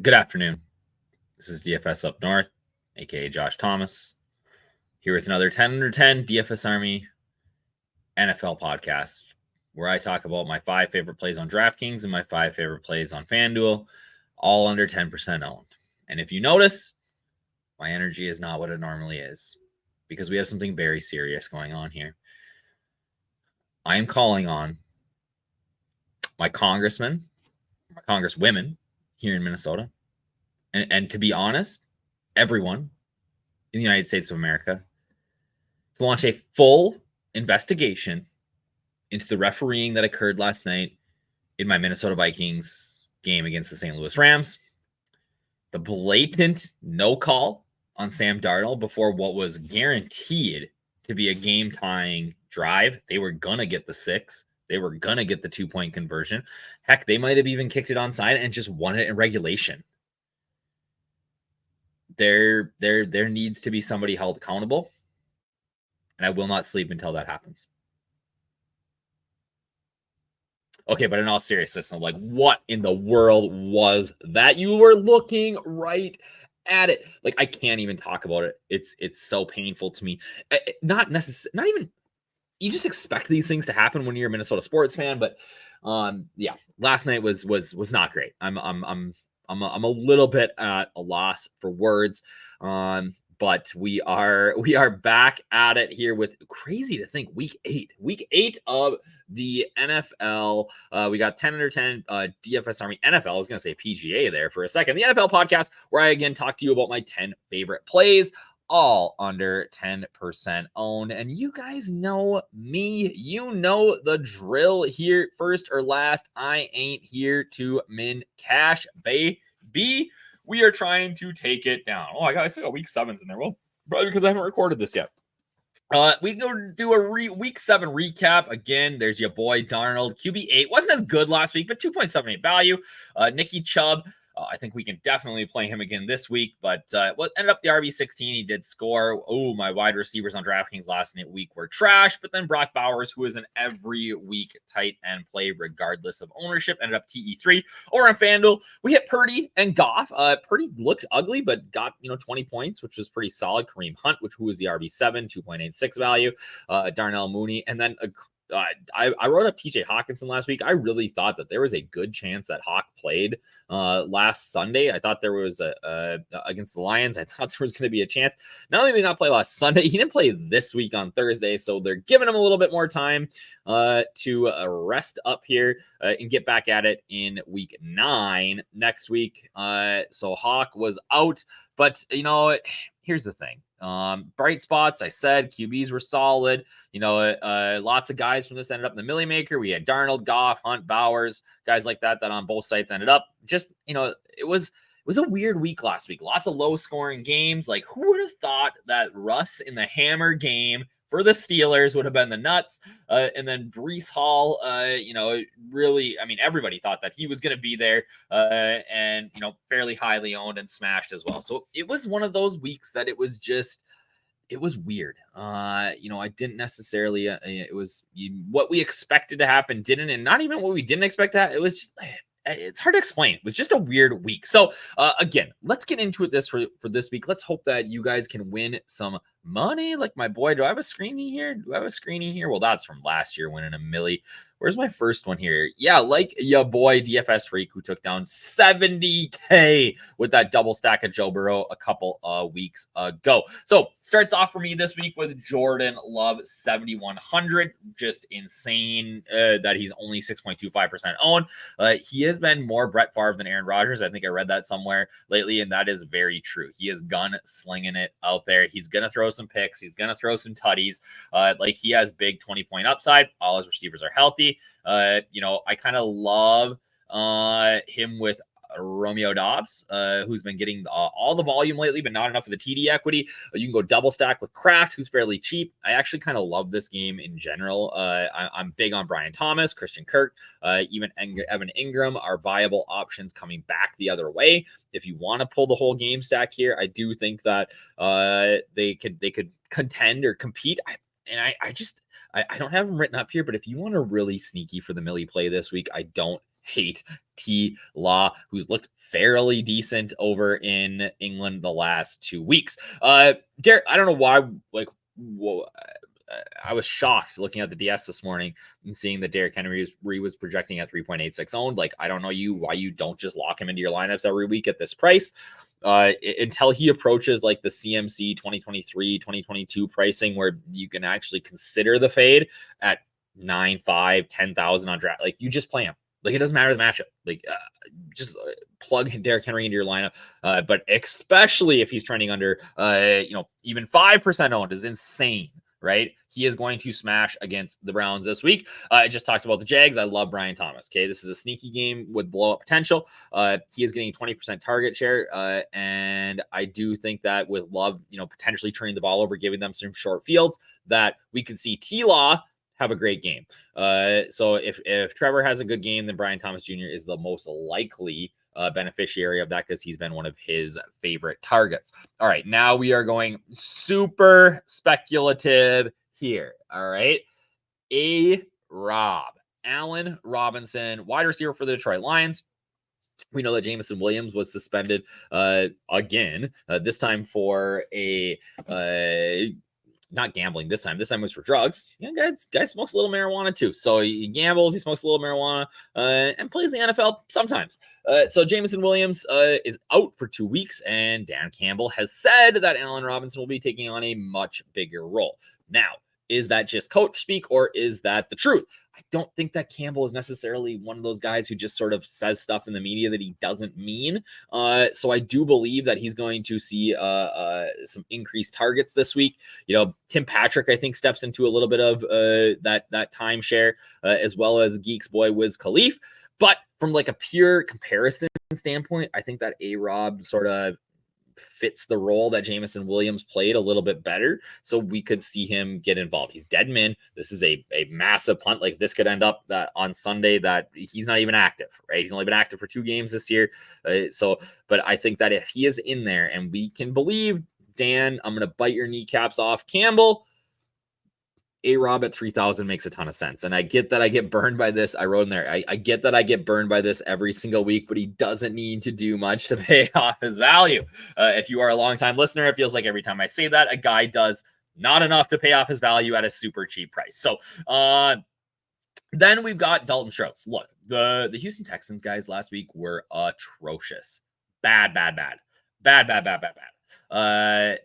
Good afternoon. This is DFS Up North, aka Josh Thomas, here with another 10 under 10 DFS Army NFL podcast, where I talk about my 5 favorite plays on Draftkings and my 5 favorite plays on Fanduel, all under 10% owned. And if you notice, my energy is not what it normally is because we have something very serious going on here. I am calling on my congressmen, my congresswomen here in Minnesota, and to be honest, everyone in the United States of America to launch a full investigation into the refereeing that occurred last night in my Minnesota Vikings game against the St. Louis Rams. The blatant no call on Sam Darnold before what was guaranteed to be a game tying drive. They were going to get the 6. They were going to get the 2-point conversion. Heck, they might have even kicked it onside and just won it in regulation. There needs to be somebody held accountable. And I will not sleep until that happens. Okay, but in all seriousness, I'm like, what in the world was that? You were looking right at it. Like, I can't even talk about it. It's so painful to me. Not necessarily, not even. You just expect these things to happen when you're a Minnesota sports fan, but yeah, last night was not great. I'm a little bit at a loss for words. But we are back at it here with crazy to think week 8 of the NFL. We got 10 under 10 DFS Army NFL. I was going to say PGA there for a second. The NFL podcast where I again talk to you about my 10 favorite plays, all under 10% owned. And you guys know me. You know the drill here. First or last, I ain't here to min cash, baby. We are trying to take it down. Oh, I still got week 7s in there. Well, probably because I haven't recorded this yet. We go do a week 7 recap. Again, there's your boy Darnold. QB8 wasn't as good last week, but 2.78 value. Nicky Chubb. I think we can definitely play him again this week, but what ended up the RB16, he did score. Oh, my wide receivers on DraftKings last week were trash, but then Brock Bowers, who is an every week tight end play regardless of ownership, ended up TE3. Over on FanDuel, we hit Purdy and Goff. Purdy looked ugly, but got 20 points, which was pretty solid. Kareem Hunt, who was the RB7, 2.86 value. Darnell Mooney, and then I wrote up TJ Hawkinson last week. I really thought that there was a good chance that Hawk played last Sunday. I thought there was against the Lions. I thought there was going to be a chance. Not only did he not play last Sunday, he didn't play this week on Thursday. So they're giving him a little bit more time to rest up here and get back at it in week 9 next week. So Hawk was out, but here's the thing. Bright spots, I said QBs were solid. Lots of guys from this ended up in the Millie Maker. We had Darnold, Goff, Hunt, Bowers, guys like that on both sites ended up. Just, it was a weird week last week. Lots of low scoring games. Like, who would have thought that Russ in the hammer game for the Steelers would have been the nuts. And then Breece Hall, really, everybody thought that he was going to be there and, fairly highly owned and smashed as well. So it was one of those weeks that it was weird. I didn't necessarily, it was what we expected to happen didn't, and not even what we didn't expect to happen. It was just, it's hard to explain. It was just a weird week. So again, let's get into it for this week. Let's hope that you guys can win some money. Like my boy, do I have a screeny here? Well, that's from last year winning a milli. Where's my first one here? Yeah, like your boy DFS Freak, who took down 70K with that double stack of Joe Burrow a couple of weeks ago. So starts off for me this week with Jordan Love, 7,100. Just insane that he's only 6.25% owned. He has been more Brett Favre than Aaron Rodgers. I think I read that somewhere lately, and that is very true. He is gun slinging it out there. He's going to throw some picks. He's going to throw some tutties. He has big 20-point upside. All his receivers are healthy. I kind of love him with Romeo Dobbs, who's been getting all the volume lately, but not enough of the TD equity. You can go double stack with Kraft, who's fairly cheap. I actually kind of love this game in general. I'm big on Brian Thomas, Christian Kirk, even Evan Ingram are viable options coming back the other way. If you want to pull the whole game stack here, I do think that they could contend or compete. I don't have them written up here, but if you want to really sneaky for the Millie play this week, I don't hate T Law, who's looked fairly decent over in England the last 2 weeks. Derek, I don't know why, like, whoa, I was shocked looking at the DS this morning and seeing that Derrick Henry was projecting at 3.86 owned. Like, I don't know why you don't just lock him into your lineups every week at this price until he approaches like the CMC 2023, 2022 pricing where you can actually consider the fade at 9, 5, 10,000 on draft. Like, you just play him. Like, it doesn't matter the matchup. Like, just plug Derrick Henry into your lineup. But especially if he's trending under, even 5% owned is insane, right? He is going to smash against the Browns this week. I just talked about the Jags. I love Brian Thomas. Okay, this is a sneaky game with blow-up potential. He is getting 20% target share, and I do think that with Love, potentially turning the ball over, giving them some short fields, that we could see T-Law have a great game. So if Trevor has a good game, then Brian Thomas Jr. is the most likely beneficiary of that because he's been one of his favorite targets. All right, now we are going super speculative here. All right, Rob, Allen Robinson, wide receiver for the Detroit Lions. We know that Jameson Williams was suspended again, this time for a not gambling this time. This time was for drugs. Guy smokes a little marijuana too. So he gambles, he smokes a little marijuana, and plays the NFL sometimes. So Jameson Williams is out for 2 weeks, and Dan Campbell has said that Allen Robinson will be taking on a much bigger role. Now, is that just coach speak, or is that the truth? I don't think that Campbell is necessarily one of those guys who just sort of says stuff in the media that he doesn't mean. So I do believe that he's going to see some increased targets this week. Tim Patrick, I think, steps into a little bit of that timeshare, as well as Geeks boy Wiz Khalif. But from like a pure comparison standpoint, I think that A-Rob sort of fits the role that Jameson Williams played a little bit better. So we could see him get involved. He's dead man. This is a massive punt. Like, this could end up that on Sunday that he's not even active, right? He's only been active for 2 games this year. But I think that if he is in there and we can believe, Dan, I'm going to bite your kneecaps off, Campbell, A-Rob at 3,000 makes a ton of sense. And I get that I get burned by this. I wrote in there, I get that I get burned by this every single week, but he doesn't need to do much to pay off his value. If you are a longtime listener, it feels like every time I say that, a guy does not enough to pay off his value at a super cheap price. So then we've got Dalton Schultz. Look, the Houston Texans guys last week were atrocious. Bad.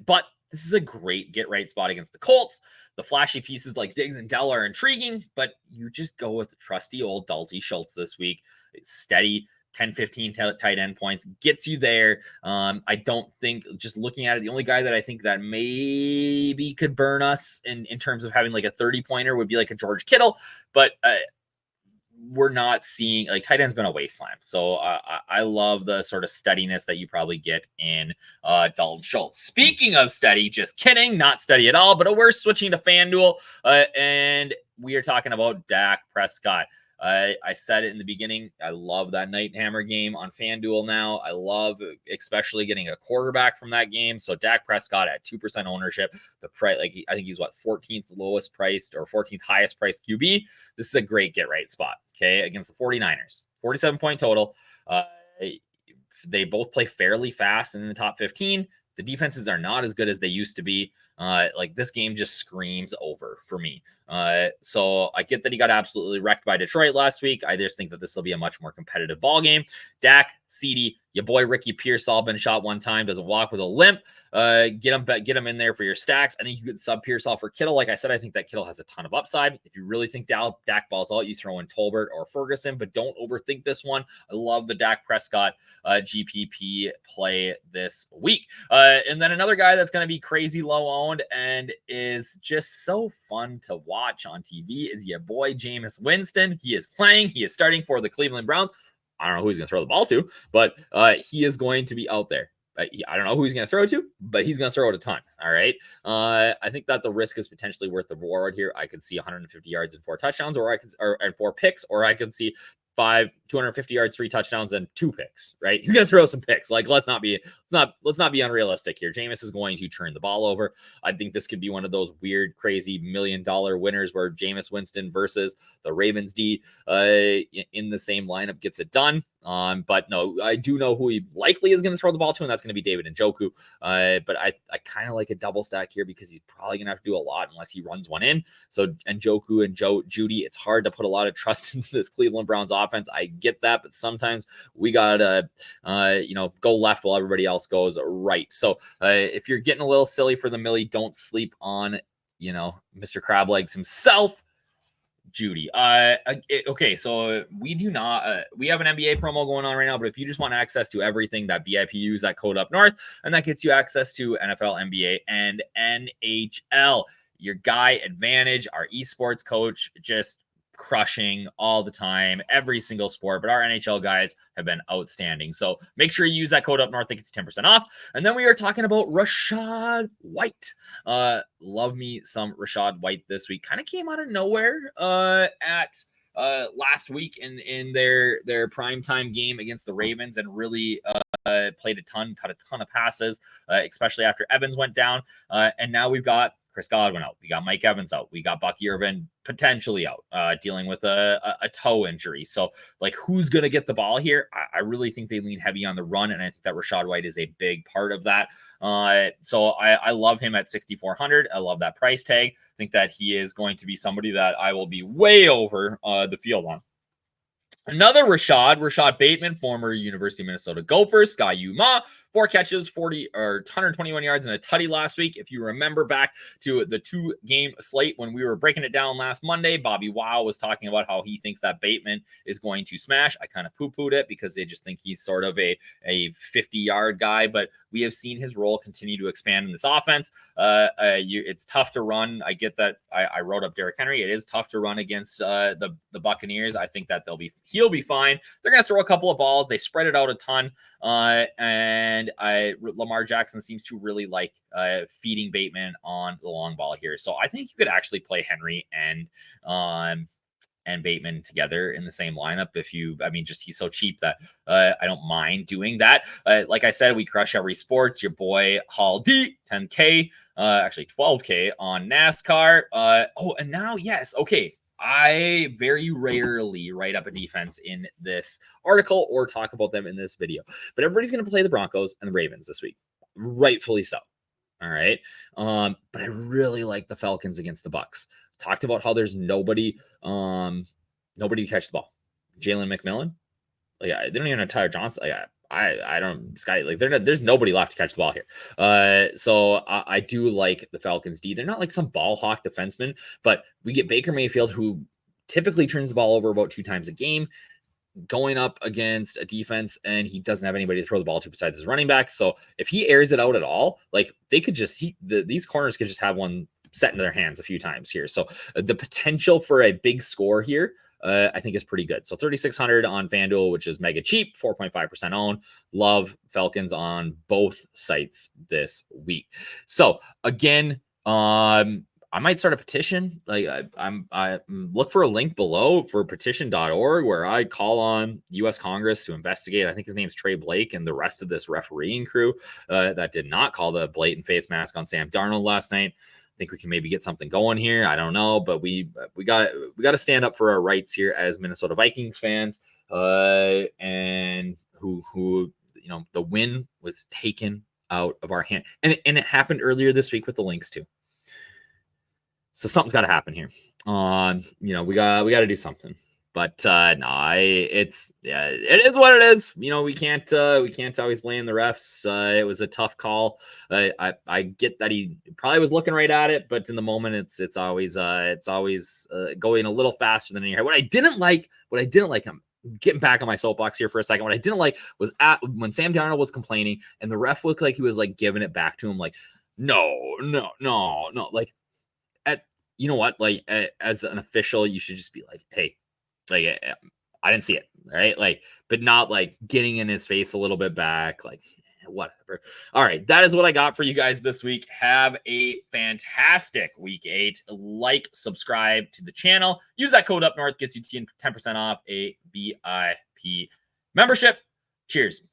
But this is a great get-right spot against the Colts. The flashy pieces like Diggs and Dell are intriguing, but you just go with trusty old Dalton Schultz this week. It's steady, 10, 15 tight end points, gets you there. I don't think, just looking at it, the only guy that I think that maybe could burn us in terms of having like a 30-pointer would be like a George Kittle, but we're not seeing, like, tight end's been a wasteland. So I love the sort of steadiness that you probably get in Dalton Schultz. Speaking of steady, just kidding, not steady at all, but we're switching to FanDuel, and we are talking about Dak Prescott. I said it in the beginning. I love that Night Hammer game on FanDuel now. I love especially getting a quarterback from that game. So Dak Prescott at 2% ownership. The price, like, I think he's 14th lowest priced or 14th highest priced QB. This is a great get right spot. Okay, against the 49ers, 47-point total. They both play fairly fast in the top 15. The defenses are not as good as they used to be. Like, this game just screams over for me. So I get that he got absolutely wrecked by Detroit last week. I just think that this will be a much more competitive ball game. Dak, CD, your boy Ricky Pearsall been shot one time, doesn't walk with a limp. Get him in there for your stacks. I think you could sub Pearsall for Kittle. Like I said, I think that Kittle has a ton of upside. If you really think Dak balls out, you throw in Tolbert or Ferguson, but don't overthink this one. I love the Dak Prescott GPP play this week. And then another guy that's going to be crazy low owned and is just so fun to watch on TV is your boy Jameis Winston. He is playing. He is starting for the Cleveland Browns. I don't know who he's going to throw the ball to, but he is going to be out there. I don't know who he's going to throw to, but he's going to throw it a ton. All right. I think that the risk is potentially worth the reward here. I could see 150 yards and 4 touchdowns, and 4 picks, or I could see 250 yards, 3 touchdowns, and 2 picks, right? He's going to throw some picks. Like, let's not be let's not be unrealistic here. Jameis is going to turn the ball over. I think this could be one of those weird, crazy $1 million winners where Jameis Winston versus the Ravens D in the same lineup gets it done. But no, I do know who he likely is going to throw the ball to, and that's going to be David Njoku. But I kind of like a double stack here because he's probably going to have to do a lot unless he runs one in. So Njoku and Judy, it's hard to put a lot of trust into this Cleveland Browns offense. I get that, but sometimes we gotta go left while everybody else goes right. So if you're getting a little silly for the millie, don't sleep on Mr. Crablegs himself, Judy. Okay, so we do not we have an NBA promo going on right now, but if you just want access to everything, that VIP, use that code up north, and that gets you access to NFL, NBA, and NHL. Your guy Advantage, our esports coach, just crushing all the time, every single sport, but our NHL guys have been outstanding. So make sure you use that code up north, that gets 10% off. And then we are talking about Rachaad White. Love me some Rachaad White this week. Kind of came out of nowhere at last week in their primetime game against the Ravens, and really played a ton, cut a ton of passes, especially after Evans went down. And now we've got Chris Godwin out. We got Mike Evans out. We got Bucky Irvin potentially out, dealing with a toe injury. So, like, who's going to get the ball here? I really think they lean heavy on the run, and I think that Rachaad White is a big part of that. So I love him at 6,400. I love that price tag. I think that he is going to be somebody that I will be way over the field on. Another Rashad Bateman, former University of Minnesota Gopher, Sky U-Ma, 4 catches, 121 yards and a tutty last week. If you remember back to the 2-game slate when we were breaking it down last Monday, Bobby Wow was talking about how he thinks that Bateman is going to smash. I kind of poo-pooed it because they just think he's sort of a 50-yard guy, but we have seen his role continue to expand in this offense. It's tough to run. I get that. I wrote up Derrick Henry. It is tough to run against the Buccaneers. I think that he'll be fine. They're going to throw a couple of balls. They spread it out a ton. And Lamar Jackson seems to really like feeding Bateman on the long ball here. So I think you could actually play Henry and Bateman together in the same lineup. He's so cheap that I don't mind doing that. Like I said, we crush every sports. Your boy Hall D, 10K, actually 12K on NASCAR. And now, yes, okay. I very rarely write up a defense in this article or talk about them in this video, but everybody's going to play the Broncos and the Ravens this week. Rightfully so. All right. But I really like the Falcons against the Bucks. Talked about how there's nobody to catch the ball. Jalen McMillan, they don't even have Tyler Johnson. I don't Sky, there's nobody left to catch the ball here. So I do like the Falcons D. They're not like some ball hawk defenseman, but we get Baker Mayfield, who typically turns the ball over about 2 times a game, going up against a defense, and he doesn't have anybody to throw the ball to besides his running back. So if he airs it out at all, they could just these corners could just have one set into their hands a few times here. So the potential for a big score here, I think, is pretty good. So 3,600 on Fanduel, which is mega cheap, 4.5% owned. Love Falcons on both sites this week. So again, I might start a petition. I look for a link below for petition.org where I call on U.S. Congress to investigate. I think his name's Trey Blake and the rest of this refereeing crew that did not call the blatant face mask on Sam Darnold last night. I think we can maybe get something going here. I don't know, but we got to stand up for our rights here as Minnesota Vikings fans. And who the win was taken out of our hand, and it happened earlier this week with the Lynx too. So something's got to happen here. We got to do something. But it is what it is. We can't always blame the refs. It was a tough call. I get that he probably was looking right at it, but in the moment, it's always going a little faster than in your head. What I didn't like, I'm getting back on my soapbox here for a second. What I didn't like was when Sam Darnold was complaining, and the ref looked like he was like giving it back to him, like no, like you know what, as an official, you should just be like, hey. I didn't see it, right? But not getting in his face a little bit back, whatever. All right, that is what I got for you guys this week. Have a fantastic week 8. Subscribe to the channel. Use that code up north, gets you 10% off a VIP membership. Cheers.